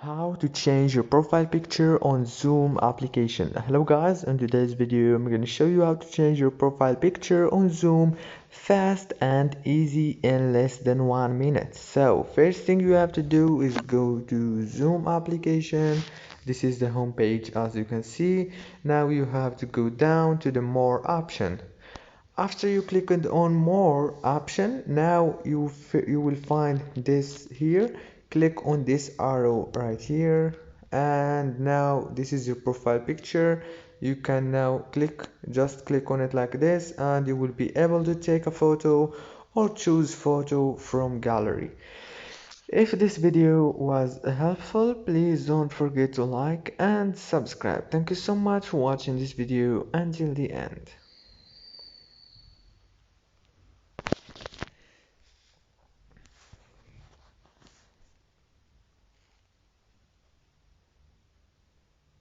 How to change your profile picture on Zoom application. Hello guys, in today's video I'm going to show you how to change your profile picture on Zoom fast and easy in less than 1 minute. So first thing you have to do is go to Zoom application. This is the home page, as you can see. Now you have to go down to the more option. After you click on more option, now you will find this here. Click on this arrow right here, and now this is your profile picture. You can now just click on it like this, and you will be able to take a photo or choose photo from gallery. If this video was helpful, please don't forget to like and subscribe. Thank you so much for watching this video until the end.